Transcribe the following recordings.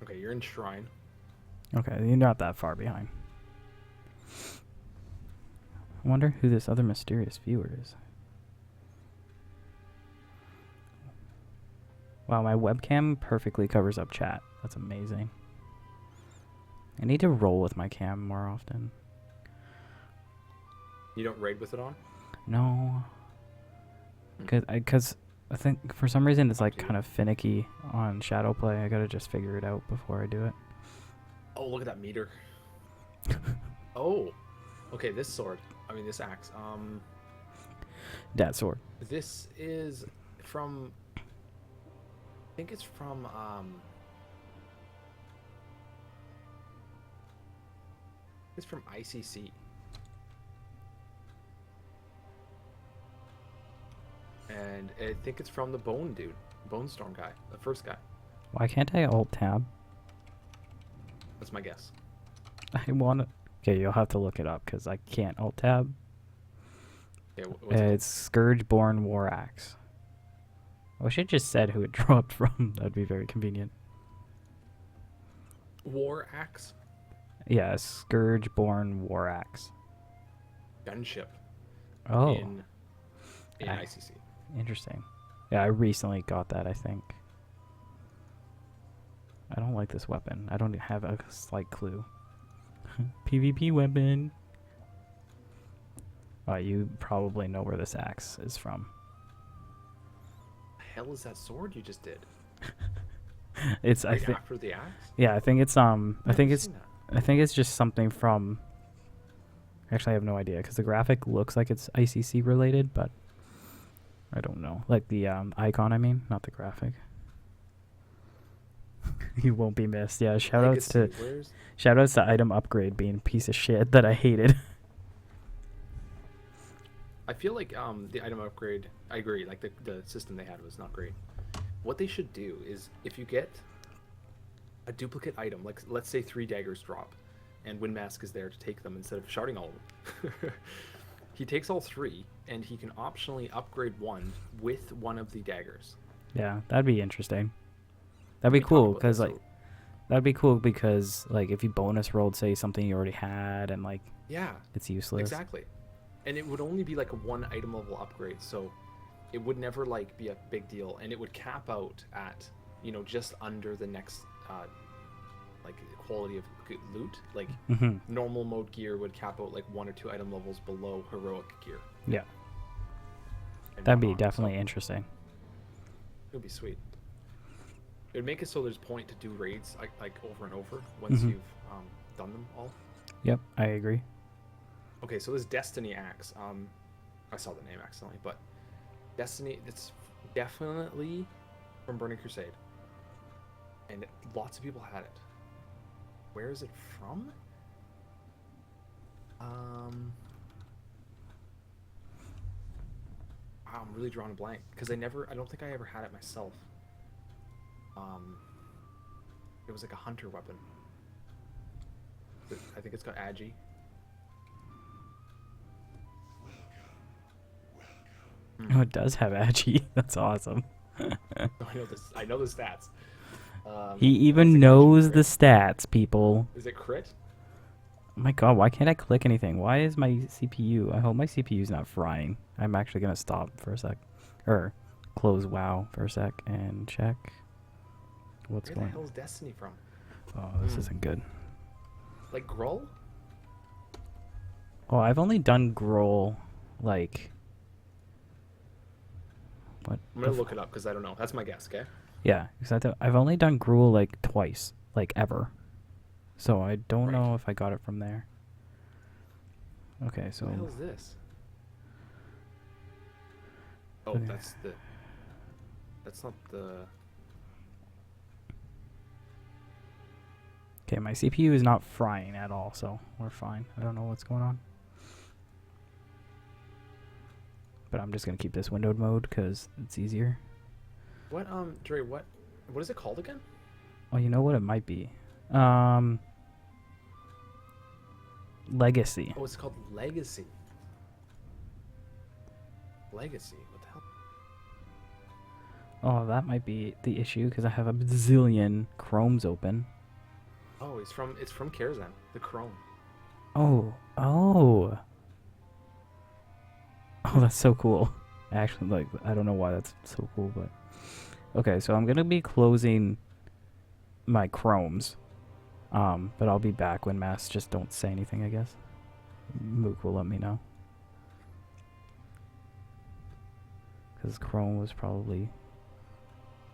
Okay, you're in Shrine. Okay, you're not that far behind. I wonder who this other mysterious viewer is. Wow, my webcam perfectly covers up chat. That's amazing. I need to roll with my cam more often. You don't raid with it on? No. Because I think for some reason it's like kind of finicky on Shadowplay. I gotta just figure it out before I do it. Oh, look at that meter. Oh. Okay, this sword. I mean, this axe. That sword. This is from... I think it's from, it's from ICC. And I think it's from the Bone dude. Bone Storm guy. The first guy. Why can't I alt tab? That's my guess. I want to... Okay, you'll have to look it up because I can't alt tab. Yeah, what's it It's Scourgeborn War Axe. I wish it just said who it dropped from. That'd be very convenient. War Axe? Yeah, Scourgeborn War Axe. Gunship. Oh. In ICC. Interesting. Yeah, I recently got that, I think. I don't like this weapon. I don't have a slight clue. PvP weapon. You probably know where this axe is from. The hell is that sword you just did? It's right after the axe? Yeah, I think it's I think it's just something from... Actually, I have no idea because the graphic looks like it's ICC related, but I don't know. Like the icon, I mean, not the graphic. You won't be missed. Yeah, shoutouts to item upgrade being a piece of shit that I hated. I feel like the item upgrade, I agree, like the system they had was not great. What they should do is if you get a duplicate item, like let's say 3 daggers drop and Windmask is there to take them instead of sharding all of them. He takes all 3 and he can optionally upgrade one with one of the daggers. Yeah, that'd be interesting. That'd be cool because that'd be cool because like if you bonus rolled say something you already had and like it's useless. Exactly. And it would only be like a 1 item level upgrade, so it would never like be a big deal, and it would cap out at, you know, just under the next like quality of loot. Like normal mode gear would cap out like 1 or 2 item levels below heroic gear. Yeah. That'd be definitely interesting. It would be sweet. It would make it so there's point to do raids like over and over once you've done them all. Yep, I agree. Okay, so this Destiny axe, I saw the name accidentally, but Destiny, it's definitely from Burning Crusade, and lots of people had it. Where is it from? Wow, I'm really drawing a blank because I don't think I ever had it myself. It was like a hunter weapon. I think it's got Agi. Oh, it does have Agi. That's awesome. I know the stats. He even knows the stats, people. Is it crit? Oh my god, why can't I click anything? Why is my CPU... I hope my CPU's not frying. I'm actually going to stop for a sec. Or close WoW for a sec and check what's going on. Where the hell is Destiny from? Oh, this isn't good. Like Gruul? Oh, I've only done Gruul, like... What? I'm going to look it up because I don't know. That's my guess, okay? Yeah, because I've only done Gruul, like, twice. Like, ever. So I don't know if I got it from there. Okay, so... What the hell is this? Oh, that's not the... Okay, my CPU is not frying at all, so we're fine. I don't know what's going on. But I'm just going to keep this windowed mode because it's easier. What, Dre, what is it called again? Oh, you know what it might be? Legacy. Oh, it's called Legacy. Legacy? What the hell? Oh, that might be the issue because I have a bazillion Chromes open. Oh, it's from Karazhan, the Chrome. Oh, oh, oh, that's so cool. Actually, like, I don't know why that's so cool, but okay. So I'm gonna be closing my chromes, but I'll be back when masks just don't say anything. I guess Mook will let me know because Chrome was probably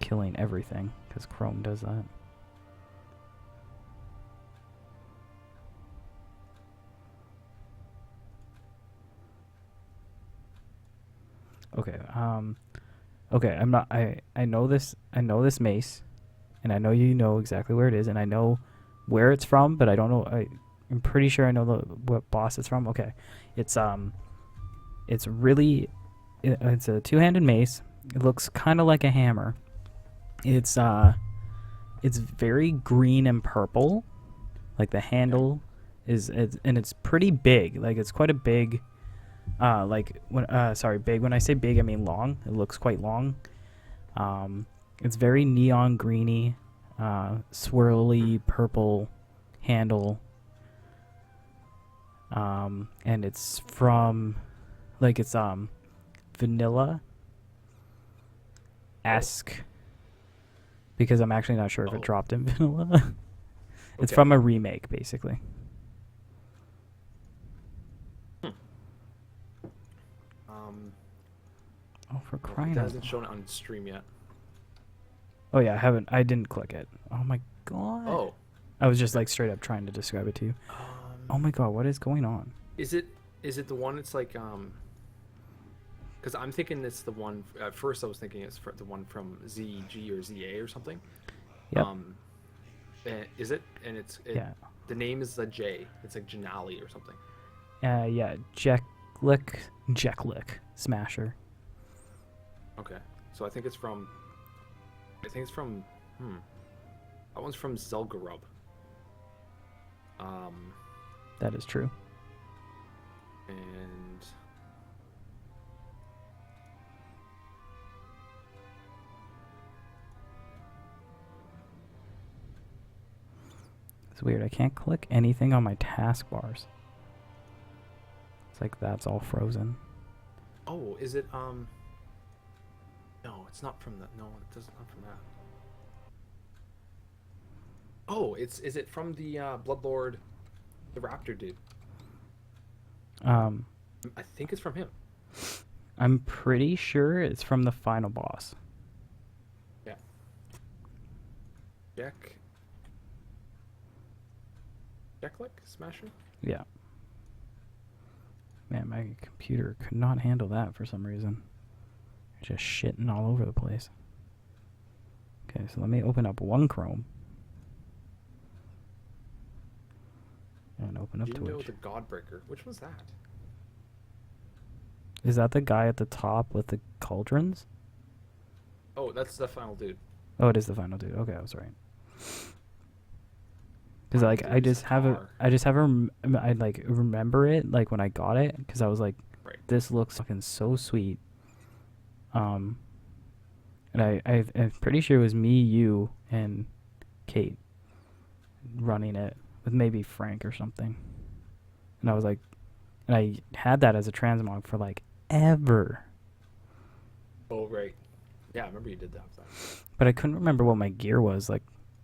killing everything because Chrome does that. Okay. Okay. I'm not. I know this. I know this mace, and I know you know exactly where it is, and I know where it's from, but I don't know. I'm pretty sure I know what boss it's from. Okay. It's really. It's a two-handed mace. It looks kind of like a hammer. It's very green and purple. Like the handle and it's pretty big. Like it's quite a big. Big. When I say big, I mean long. It looks quite long. It's very neon greeny, swirly purple handle. And it's from, like it's vanilla esque because I'm actually not sure if it dropped in vanilla. It's from a remake, basically. Oh, for crying out! It hasn't shown it on stream yet. Oh yeah, I didn't click it. Oh my god. Oh. I was just like straight up trying to describe it to you. Oh my god, what is going on? Is it the one? It's like because I'm thinking it's the one. At first, I was thinking it's the one from ZG or ZA or something. Yep. Is it? And yeah. The name is a J. It's like Janali or something. Yeah, Jeklik Smasher. Okay, so I think it's from. That one's from Zelgarub. That is true. And it's weird. I can't click anything on my taskbars. It's like that's all frozen. oh, is it No, it's not from that. No, it doesn't come from that. Oh, is it from the Bloodlord, the Raptor dude? I think it's from him. I'm pretty sure it's from the final boss. Yeah. Jeklik Smasher? Yeah. Man, my computer could not handle that for some reason. Just shitting all over the place. Okay, so let me open up one Chrome. And open up Twitch. the Godbreaker. Which was that? Is that the guy at the top with the cauldrons? Oh, that's the final dude. Oh, it is the final dude. Okay, I was right. Because like I like remember it like when I got it because I was like, right. This looks fucking so sweet. And I'm pretty sure it was me, you, and Kate running it with maybe Frank or something. And I was like, and I had that as a transmog for like ever. Oh, right. Yeah, I remember you did that. But I couldn't remember what my gear was. Like,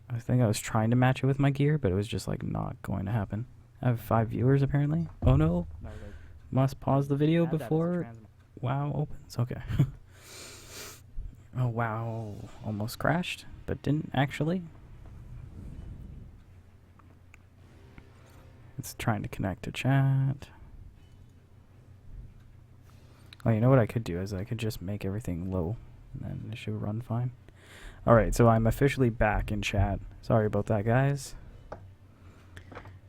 I think I was trying to match it with my gear, but it was just like not going to happen. I have 5 viewers apparently. Oh no. Must pause the video before WoW opens. Okay. Oh wow. Almost crashed, but didn't actually. It's trying to connect to chat. Oh, you know what I could do is I could just make everything low, and then it should run fine. Alright, so I'm officially back in chat. Sorry about that, guys.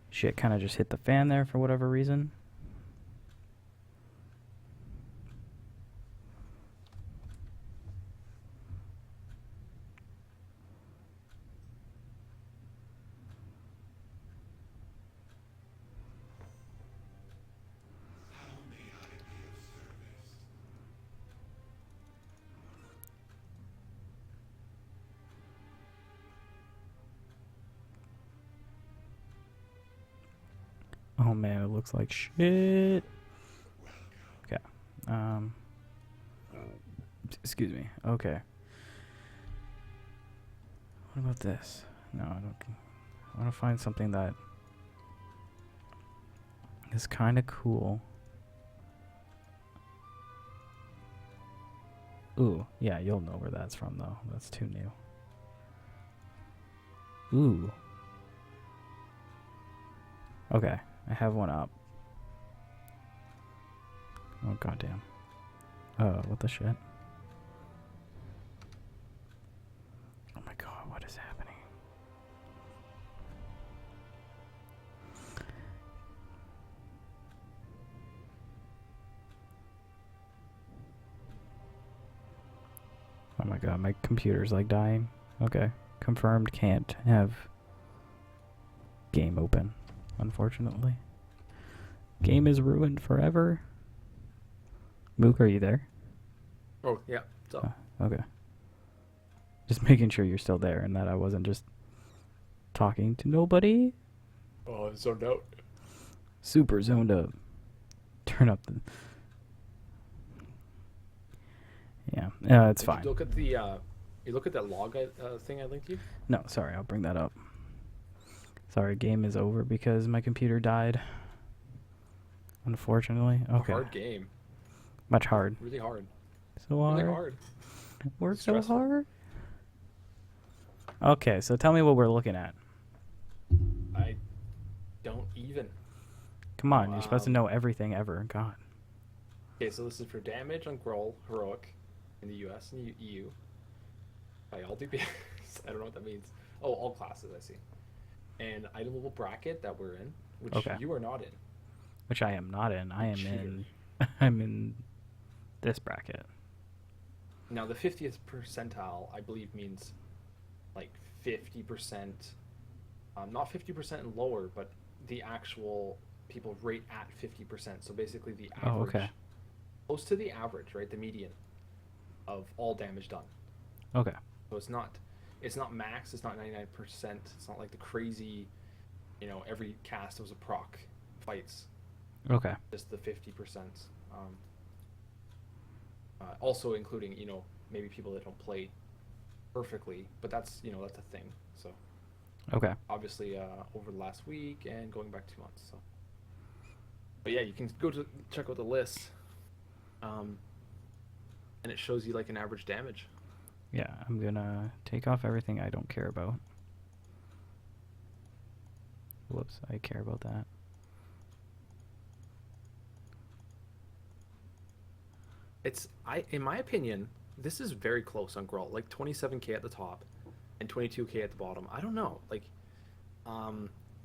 Shit kind of just hit the fan there for whatever reason. Oh man, it looks like shit. Okay. Excuse me. Okay. What about this? No, I don't. I want to find something that is kind of cool. Ooh, yeah, you'll know where that's from though. That's too new. Ooh. Okay, I have one up. Oh goddamn. What the shit? Oh my god, what is happening? Oh my god, my computer's like dying. Okay, confirmed can't have game open, unfortunately. Game is ruined forever. Mook, are you there? Oh, yeah. So, Okay. Just making sure you're still there and that I wasn't just talking to nobody. oh, I'm zoned out. Super zoned up. Turn up the... Yeah, it's fine. You look at the, you look at that log thing I linked you? No, sorry, I'll bring that up. Sorry, game is over because my computer died. Unfortunately. Okay. A hard game. Much hard. Really hard. So hard. Really hard. Work so Stressful. hard. Okay, so tell me what we're looking at. I don't even. Come on, you're supposed to know everything ever. God. Okay, so this is for damage on Gruul, Heroic, in the US and EU. By all DPS. I don't know what that means. Oh, all classes, I see. And item level bracket that we're in, which Okay. you are not in. Which I am not in. I am Cheater. in... I'm in this bracket. Now, the 50th percentile, I believe, means like 50%, not 50% and lower, but the actual people rate at 50%. So basically the average, Oh, okay. close to the average, right? The median of all damage done. Okay. So it's not max, it's not 99%. It's not like the crazy, every cast was a proc fights. Okay. Just the 50%. Also including, maybe people that don't play perfectly, but that's a thing. So Okay. obviously over the last week and going back 2 months. So, but yeah, you can go to check out the list, and it shows you like an average damage. Yeah, I'm gonna take off everything I don't care about. Whoops, I care about that. In my opinion, this is very close on Gruul, like 27k at the top and 22k at the bottom. I don't know, like,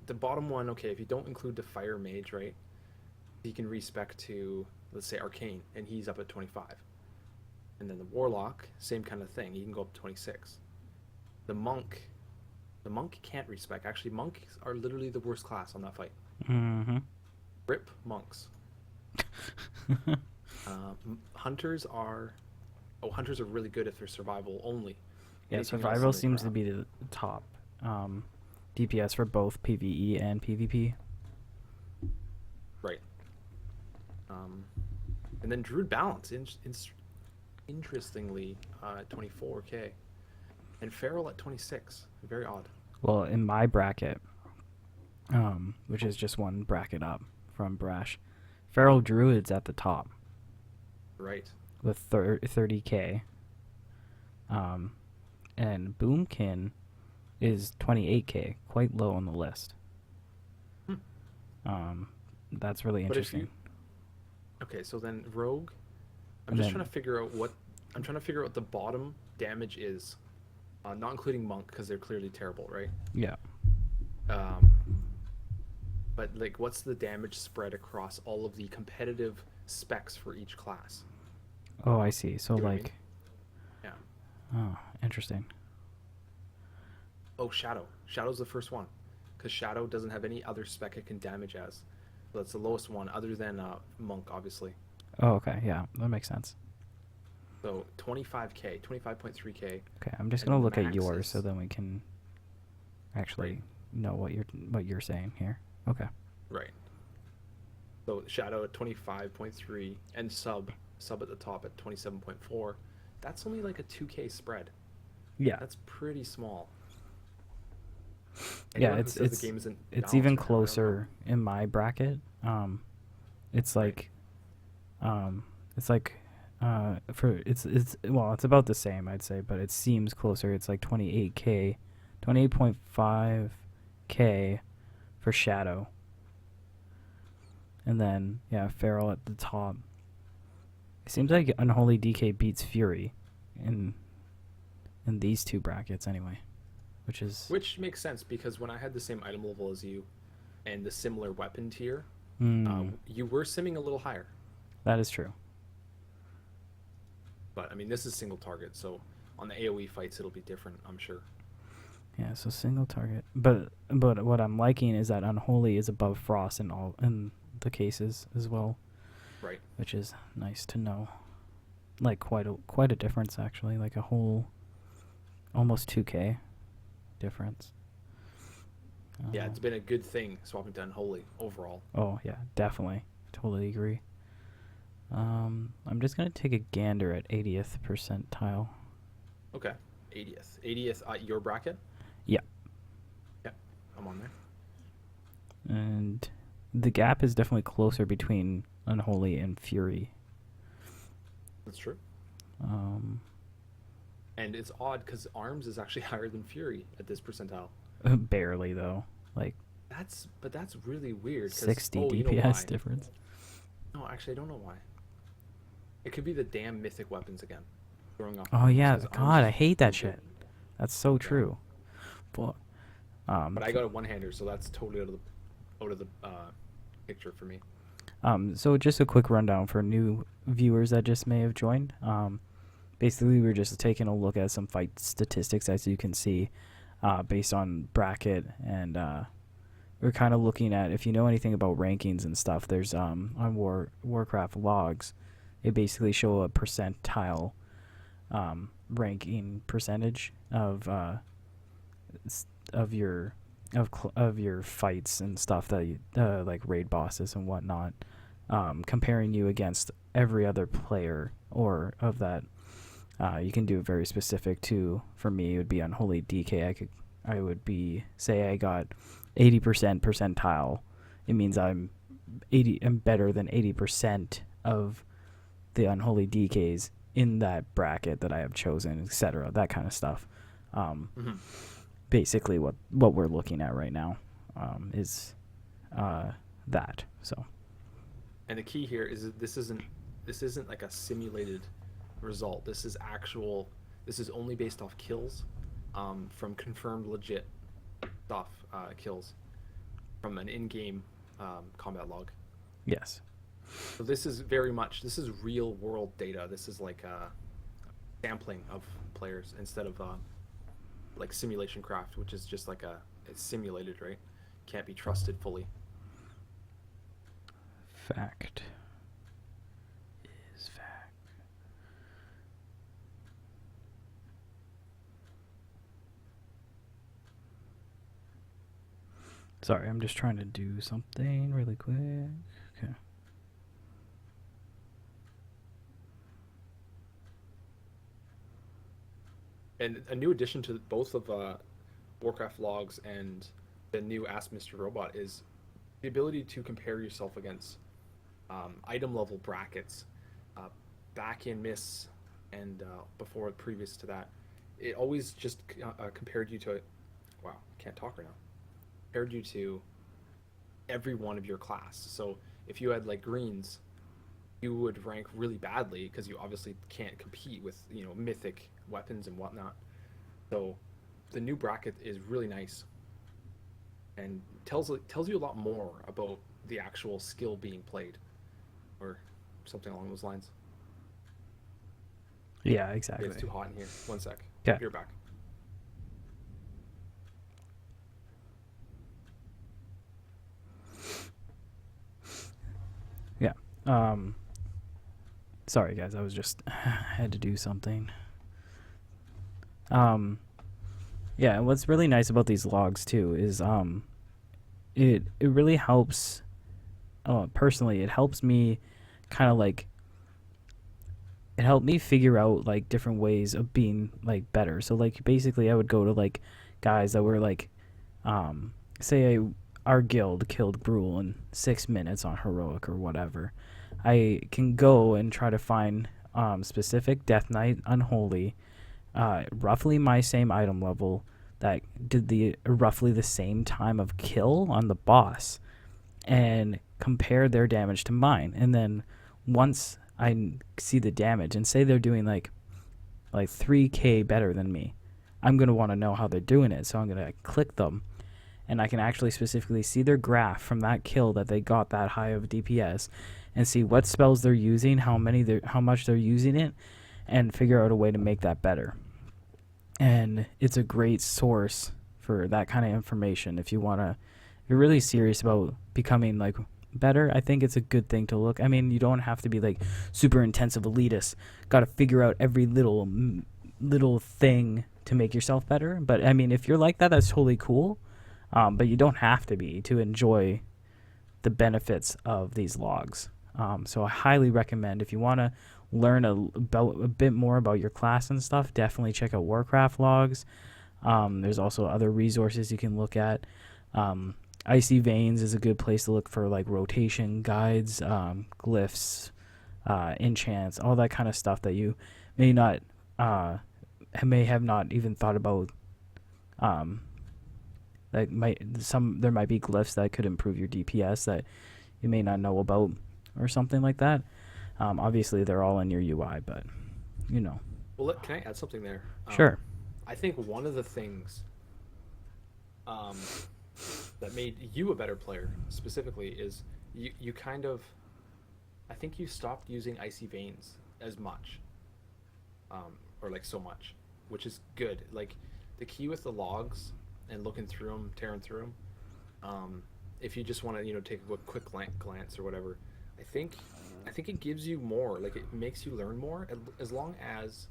the bottom one, okay, if you don't include the Fire Mage, right, he can respec to, let's say, Arcane, and he's up at 25. And then the Warlock, same kind of thing, he can go up to 26. The Monk can't respec. Actually, Monks are literally the worst class on that fight. Mm-hmm. Rip Monks. Hunters are really good if they're survival only. Yeah, Anything survival else, seems to be the top DPS for both PvE and PvP. right. And then Druid Balance, interestingly, at 24k, and Feral at 26. Very odd. Well, in my bracket, which is just one bracket up from Brash, Feral Druid's at the top Right. with 30k. And Boomkin is 28k, quite low on the list. That's really But if interesting. Okay, so then Rogue. I'm And just then- trying to figure out what the bottom damage is, not including Monk because they're clearly terrible, right? Yeah. But like, what's the damage spread across all of the competitive specs for each class? Oh, I see. So You know what I like, Yeah. oh, interesting. Oh, Shadow. Shadow's the first one, because Shadow doesn't have any other spec it can damage as. So that's the lowest one, other than Monk, obviously. Oh, okay. Yeah, that makes sense. So 25k, 25.3k. Okay, I'm just And gonna look at max yours is- so then we can actually Right. know what you're saying here. Okay. Right. So Shadow at 25.3 and sub at the top at 27.4. That's only like a 2K spread. Yeah. That's pretty small. Yeah, Anyone who says the game isn't it's balanced even right now, I don't know. closer in my bracket. It's Right. like it's like it's well, it's about the same, I'd say, but it seems closer. It's like 28K, 28.5K for Shadow. And then yeah, Feral at the top. It seems like Unholy DK beats Fury in these two brackets anyway, Which makes sense because when I had the same item level as you and the similar weapon tier, you were simming a little higher. that is true. But I mean, this is single target, so on the AOE fights it'll be different, I'm sure. Yeah, so single target. But what I'm liking is that Unholy is above Frost in the cases as well, Right. which is nice to know. Like quite a difference actually, like a whole almost 2K difference. Yeah, it's been a good thing swapping to Unholy overall. Oh yeah, definitely. Totally agree. I'm just gonna take a gander at 80th percentile. Okay. 80th. 80th your bracket? Yeah. Yeah, I'm on there. And the gap is definitely closer between Unholy and Fury. That's true. Um, And it's odd because Arms is actually higher than Fury at this percentile. barely though, like That's really weird. 60 you know DPS why? difference. No, actually, I don't know why. It could be the damn mythic weapons again, throwing off. Oh yeah, because God, I Arms hate that is good. shit. That's so true. But But I got a one-hander, so that's totally out of the picture for me. So just a quick rundown for new viewers that just may have joined. Basically, we're just taking a look at some fight statistics, as you can see, based on bracket, and we're kind of looking at, if you know anything about rankings and stuff. There's on Warcraft logs, they basically show a percentile ranking percentage of your of your fights and stuff that you, like raid bosses and whatnot, comparing you against every other player or of that. You can do it very specific too. For me, it would be Unholy DK. I would be, say I got 80% percentile. It means I'm better than 80% of the Unholy DKs in that bracket that I have chosen, etc. That kind of stuff. Basically, what we're looking at right now is that. So. And the key here is that this isn't like a simulated result. This is actual. This is only based off kills, from confirmed legit stuff, kills from an in-game combat log. Yes. So this is real world data. This is like a sampling of players instead of like simulation craft, which is just like it's simulated, right? Can't be trusted fully. Fact is fact. Sorry, I'm just trying to do something really quick. Okay. And a new addition to both of Warcraft logs and the new Ask Mr. Robot is the ability to compare yourself against item level brackets. Back in Miss and before, previous to that, it always just compared you to, wow, can't talk right now. Compared you to every one of your class. So if you had like greens, you would rank really badly because you obviously can't compete with mythic weapons and whatnot. So the new bracket is really nice and tells you a lot more about the actual skill being played, or something along those lines. Yeah, exactly. It's too hot in here. One sec. Okay. You're back. Yeah. Sorry guys, I was just had to do something. Yeah, what's really nice about these logs too is it really helps personally, it helps me kind of like it helped me figure out like different ways of being like better. So like basically I would go to like guys that were like say our guild killed Brule in 6 minutes on heroic or whatever. I can go and try to find specific Death Knight Unholy, roughly my same item level that did the roughly the same time of kill on the boss, and compare their damage to mine. And then once I see the damage and say they're doing like 3k better than me, I'm going to want to know how they're doing it. So I'm going to click them, and I can actually specifically see their graph from that kill that they got that high of DPS, and see what spells they're using, how much they're using it, and figure out a way to make that better. And it's a great source for that kind of information if you're really serious about becoming like better. I think it's a good thing to look. I mean, you don't have to be like super intensive elitist. Got to figure out every little thing to make yourself better. But I mean, if you're like that, that's totally cool. But you don't have to be to enjoy the benefits of these logs. So I highly recommend, if you want to learn a bit more about your class and stuff, definitely check out Warcraft logs. There's also other resources you can look at. Icy Veins is a good place to look for like rotation guides, glyphs, enchants, all that kind of stuff that you may have not even thought about. There might be glyphs that could improve your DPS that you may not know about, or something like that. Obviously, they're all in your UI, but you know. Well, can I add something there? Sure. I think one of the things that made you a better player specifically is you kind of, I think you stopped using Icy Veins as much, or like so much, which is good. Like the key with the logs and looking through them, tearing through them, if you just want to take a quick glance or whatever, I think it gives you more. Like it makes you learn more as long as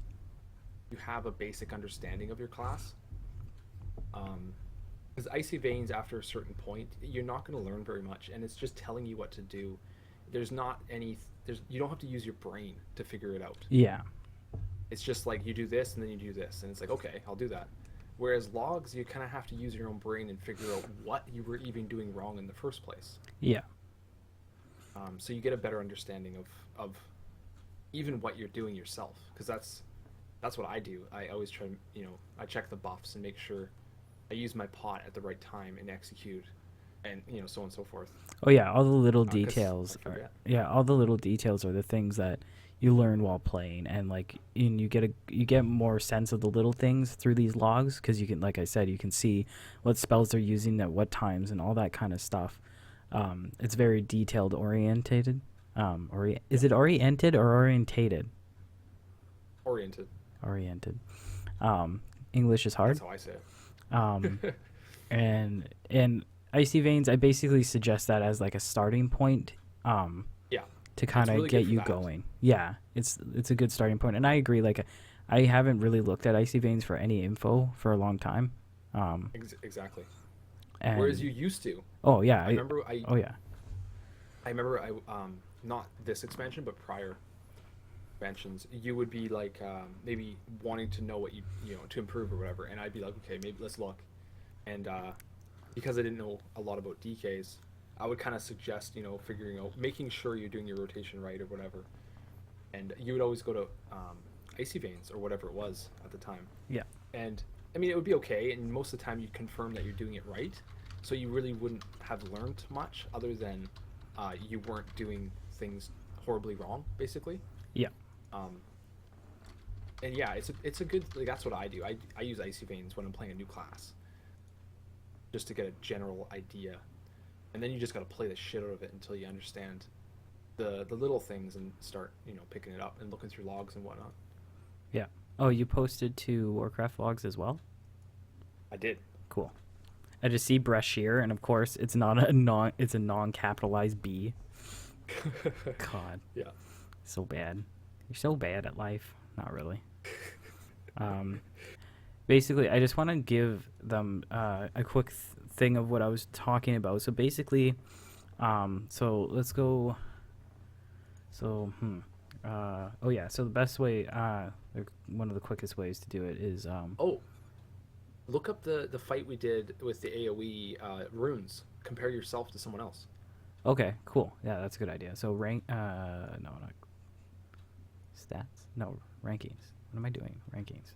you have a basic understanding of your class. Because Icy Veins, after a certain point, you're not going to learn very much, and it's just telling you what to do. You don't have to use your brain to figure it out. Yeah. It's just like you do this and then you do this, and it's like, okay, I'll do that. Whereas logs, you kind of have to use your own brain and figure out what you were even doing wrong in the first place. Yeah. So you get a better understanding of even what you're doing yourself, because that's what I do. I always try to, I check the buffs and make sure I use my pot at the right time and execute, and so on and so forth. Oh yeah, all the little details. All the little details are the things that you learn while playing, and you get more sense of the little things through these logs, because you can, like I said, you can see what spells they're using at what times and all that kind of stuff. It's very detailed orientated. Is it oriented or orientated? Oriented. Oriented. English is hard. That's how I say it. And Icy Veins, I basically suggest that as like a starting point. To kind of really get you going. Yeah, it's a good starting point, and I agree. Like, I haven't really looked at Icy Veins for any info for a long time. Exactly. Whereas you used to. Oh yeah. I remember. I remember not this expansion, but prior expansions, you would be like maybe wanting to know what you to improve or whatever, and I'd be like, okay, maybe let's look, and because I didn't know a lot about DKs, I would kind of suggest figuring out, making sure you're doing your rotation right or whatever, and you would always go to Icy Veins or whatever it was at the time. Yeah. And I mean, it would be okay, and most of the time you'd confirm that you're doing it right, so you really wouldn't have learned much other than you weren't doing things horribly wrong, basically. Yeah. And yeah, it's a good, like, that's what I do. I use Icy Veins when I'm playing a new class, just to get a general idea, and then you just got to play the shit out of it until you understand the little things and start picking it up and looking through logs and whatnot. Yeah. Oh, you posted to Warcraft logs as well? I did. Cool. I just see Brashear, and of course it's a non-capitalized B. God. Yeah. So bad. You're so bad at life. Not really. Basically, I just want to give them a quick thing of what I was talking about. So basically, So let's go. So oh yeah. So the best way, one of the quickest ways to do it is Oh, look up the fight we did with the AOE runes. Compare yourself to someone else. okay, cool. Yeah, that's a good idea. So rank, no, not stats. No, rankings. What am I doing? Rankings.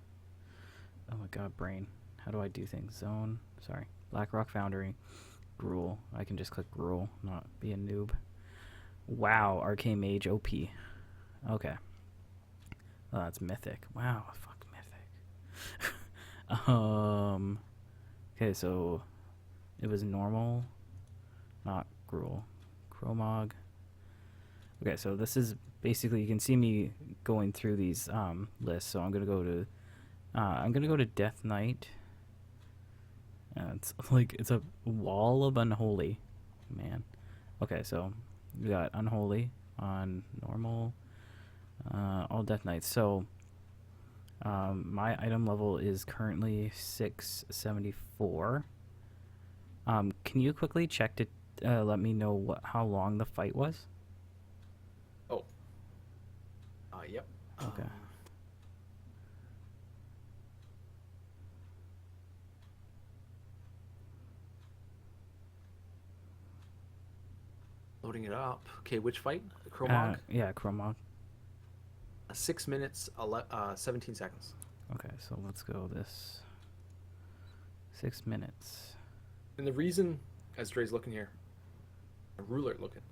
Oh my god, brain. How do I do things? Zone. Sorry. BlackRock Foundry. Gruel. I can just click Gruel, not be a noob. Wow, Arcane Mage OP. Okay. Oh, that's mythic. Wow, fuck mythic. Okay, so it was normal, not Gruel. Chromog. Okay, so this is basically, you can see me going through these lists. So I'm gonna go to Death Knight. It's like it's a wall of unholy, man. Okay, so we got unholy on normal, all Death Knights. So my item level is currently 674. Can you quickly check to let me know how long the fight was? Oh, yep. Okay. Loading it up. Okay, which fight? Chromog? Yeah, Chromog. 6 minutes, 17 seconds. Okay, so let's go this 6 minutes. And the reason, as Dre's looking here, Rhuller looking,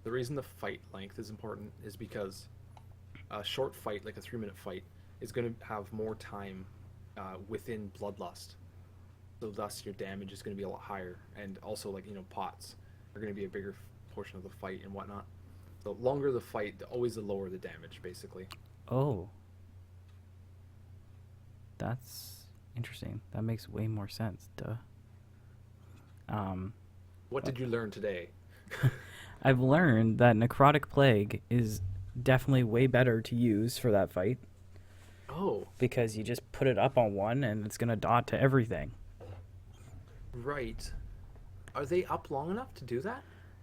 the reason the fight length is important is because a short fight, like a 3-minute fight, is going to have more time within Bloodlust. So thus your damage is going to be a lot higher. And also, like, pots are going to be a bigger portion of the fight and whatnot. The longer the fight, always the lower the damage, basically. Oh. That's interesting. That makes way more sense. Duh. What did you learn today? I've learned that Necrotic Plague is definitely way better to use for that fight. Oh. Because you just put it up on one and it's going to dot to everything. Right. Are they up long enough to do that?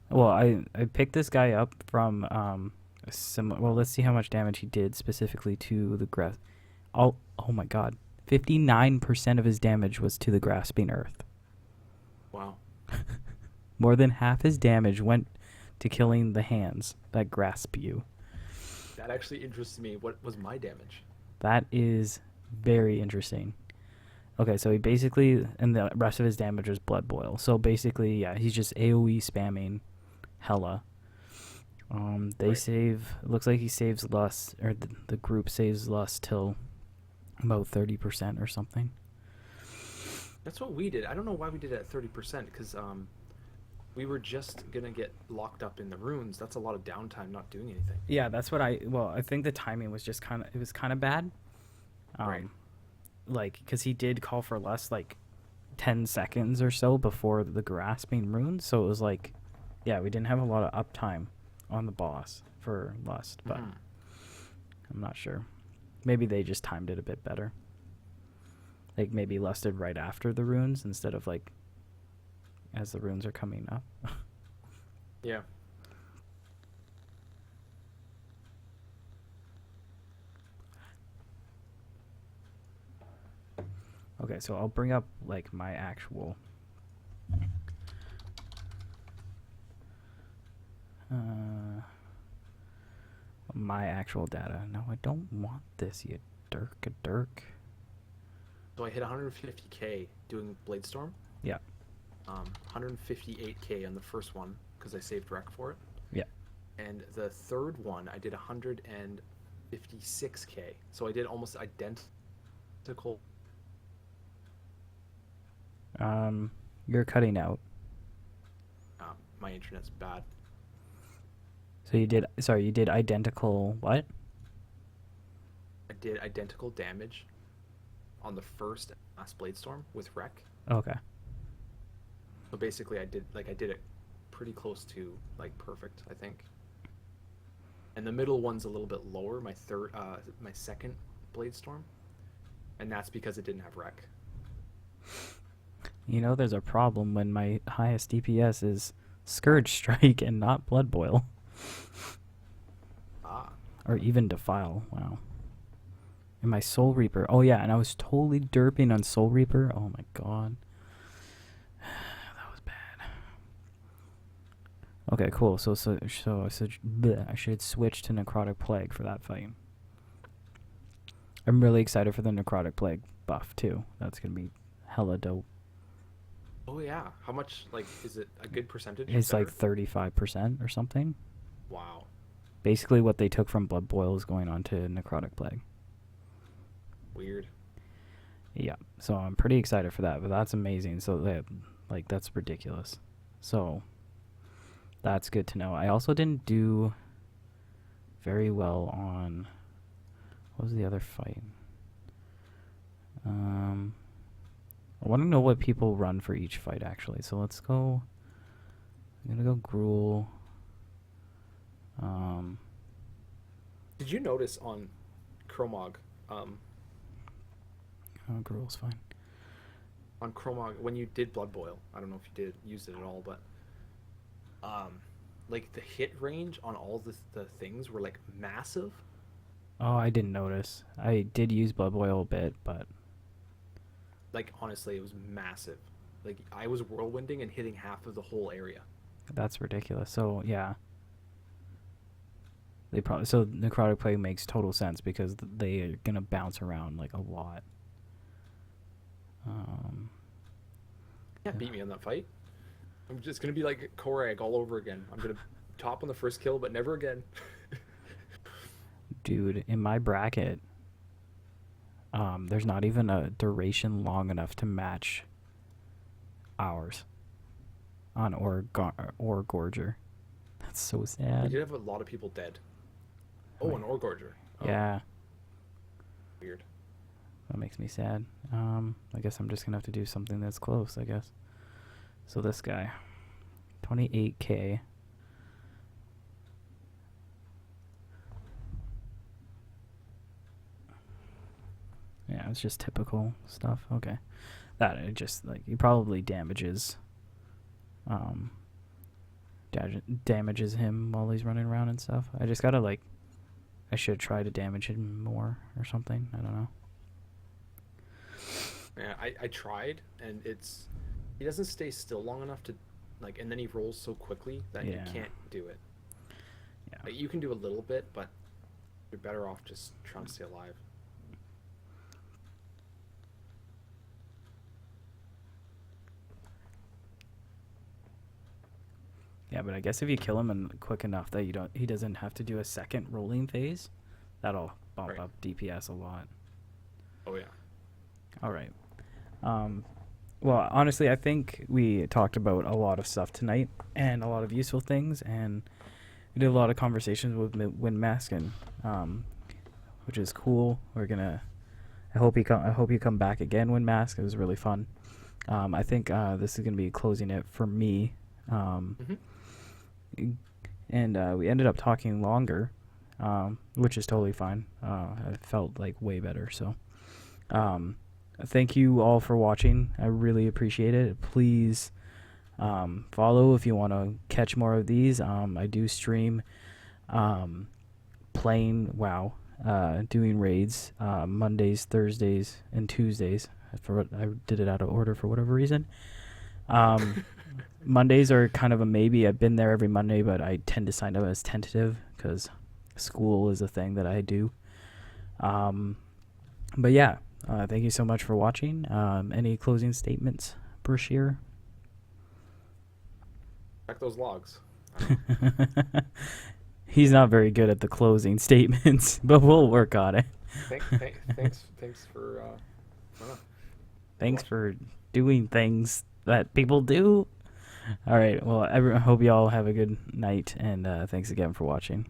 Well, I picked this guy up from a similar. Well, let's see how much damage he did specifically to the grass. Oh my god. 59% of his damage was to the grasping earth. Wow. More than half his damage went to killing the hands that grasp you. That actually interests me. What was my damage? That is very interesting. Okay, so he basically, and the rest of his damage was blood boil. So basically, yeah, he's just AoE spamming hella. They Right. save, looks like he saves lust, or the group saves lust till about 30% or something. That's what we did. I don't know why we did it at 30%, because we were just going to get locked up in the runes. That's a lot of downtime not doing anything. Yeah, that's what I think the timing was just it was kind of bad. Right. Like, because he did call for lust like 10 seconds or so before the grasping runes. So it was like, yeah, we didn't have a lot of uptime on the boss for lust, but I'm not sure. Maybe they just timed it a bit better. Like maybe lusted right after the runes instead of like as the runes are coming up. Yeah. Okay, so I'll bring up like my actual data. No, I don't want this, you dirk. So I hit 150k doing Bladestorm. Yeah. 158k on the first one because I saved rec for it. Yeah. And the third one I did 156k. So I did almost identical. You're cutting out. My internet's bad. So you did identical what? I did identical damage on the first and last Bladestorm with rec. Okay. So basically I did it pretty close to like perfect, I think. And the middle one's a little bit lower, my second Bladestorm. And that's because it didn't have rec. You know, there's a problem when my highest DPS is Scourge Strike and not Blood Boil. Ah. Or even Defile. Wow. And my Soul Reaper. Oh yeah, and I was totally derping on Soul Reaper. Oh my god. That was bad. Okay, cool. So bleh, I should switch to Necrotic Plague for that fight. I'm really excited for the Necrotic Plague buff too. That's gonna be hella dope. Oh yeah. How much? Like, is it a good percentage? It's better? like 35% or something. Wow. Basically, what they took from Blood Boil is going on to Necrotic Plague. Weird. Yeah, so I'm pretty excited for that, but that's amazing. So that, like, that's ridiculous. So that's good to know. I also didn't do very well on, what was the other fight? I want to know what people run for each fight actually. So let's go. I'm gonna go Gruul. Did you notice on Chromog, Oh, Gruul's fine. on Chromog when you did Blood Boil? I don't know if you did use it at all, but like the hit range on all the things were like massive. Oh, I didn't notice. I did use Blood Boil a bit, but Like honestly, it was massive. Like I was whirlwinding and hitting half of the whole area. that's ridiculous. So yeah, they probably so Necrotic Plague makes total sense because they are gonna bounce around like a lot. Can't beat me on that fight. I'm just gonna be like Korag all over again. I'm gonna top on the first kill, but never again. Dude, in my bracket, there's not even a duration long enough to match ours on or Gorger. That's so We sad. did have a lot of people dead. Oh, an Orgorger. Oh, Yeah, weird. that makes me sad. I guess I'm just gonna have to do something that's close, I guess. So this guy, 28k. Yeah, it's just typical stuff. Okay. That it just like he probably damages damages him while he's running around and stuff. I just gotta like I should try to damage him more or something. I don't know. Yeah, I tried, and he doesn't stay still long enough to like, and then he rolls so quickly that you Yeah. can't do it. Yeah. Like, you can do a little bit, but you're better off just trying to stay alive. Yeah, but I guess if you kill him quick enough that he doesn't have to do a second rolling phase, that'll bump Right. up DPS a lot. Oh yeah. All right. Well, honestly, I think we talked about a lot of stuff tonight and a lot of useful things, and we did a lot of conversations with Windmaskin, which is cool. We're gonna. I hope you come back again, Windmask. It was really fun. I think this is gonna be closing it for me. And we ended up talking longer, which is totally fine. I felt like way better. So, thank you all for watching. I really appreciate it. Please follow if you want to catch more of these. I do stream playing WoW, doing raids Mondays, Thursdays, and Tuesdays. I did it out of order for whatever reason. Mondays are kind of a maybe. I've been there every Monday, but I tend to sign up as tentative because school is a thing that I do. But yeah, thank you so much for watching. Any closing statements, Brashear? Check those logs. He's not very good at the closing statements, but we'll work on it. Thanks for. Thanks for doing things that people do. All right. Well, I hope you all have a good night, and thanks again for watching.